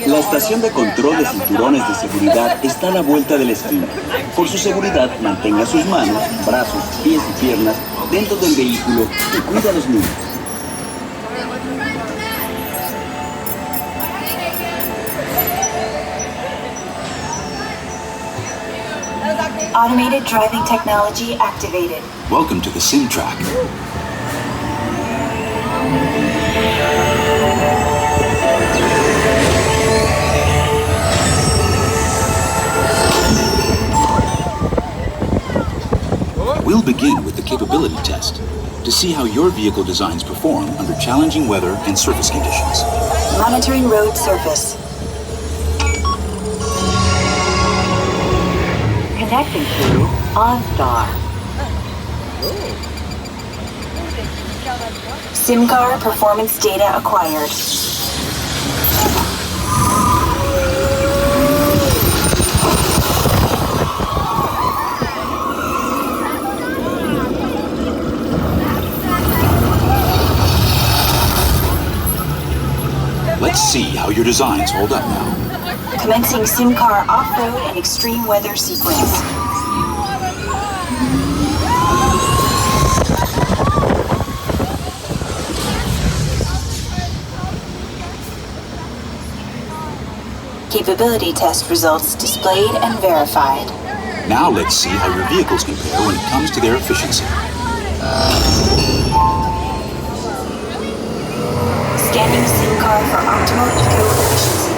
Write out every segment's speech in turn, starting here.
La estación de control de cinturones de seguridad está a la vuelta de la esquina. Por su seguridad, mantenga sus manos, brazos, pies y piernas dentro del vehículo y cuida a los niños. Automated driving technology activated. Welcome to the SimTrack. We'll begin with the capability test to see how your vehicle designs perform under challenging weather and surface conditions. Monitoring road surface. Connecting to OnStar. SimCar performance data acquired. Let's see how your designs hold up now. Commencing SimCar off-road and extreme weather sequence. Capability test results displayed and verified. Now let's see how your vehicles compare when it comes to their efficiency. Scanning SimCar for optimal eco-efficiency.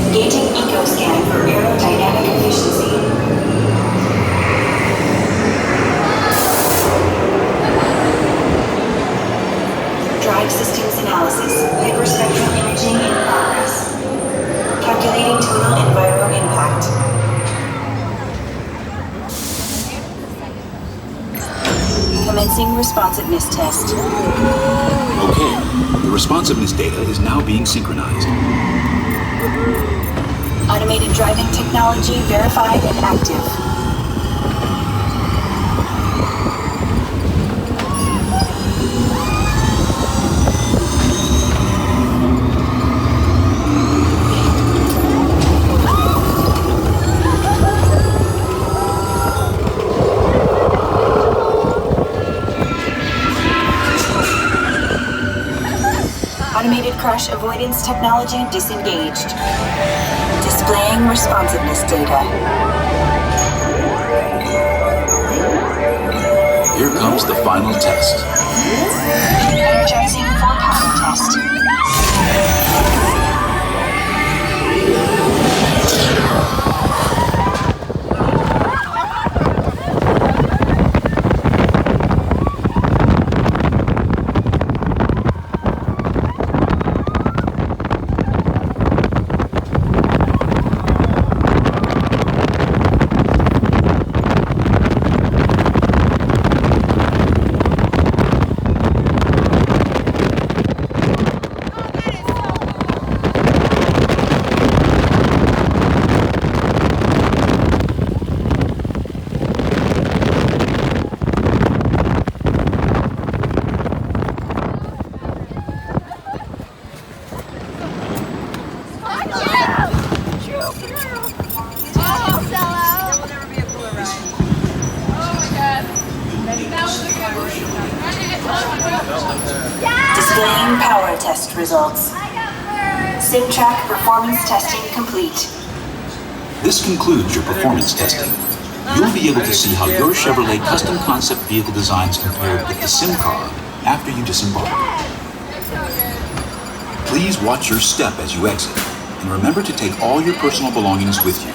Engaging EcoScan for aerodynamic efficiency. Drive systems analysis. Hyperspectral imaging in progress. Calculating total enviro impact. Commencing responsiveness test. Okay, the responsiveness data is now being synchronized. Automated driving technology verified and active. Automated crash avoidance technology disengaged. Displaying responsiveness data. Here comes the final test. Energizing for power test. Displaying power test results. SimTrack performance testing complete. This concludes your performance testing. You'll be able to see how your Chevrolet custom concept vehicle designs compare with the SimCar after you disembark. Please watch your step as you exit, and remember to take all your personal belongings with you.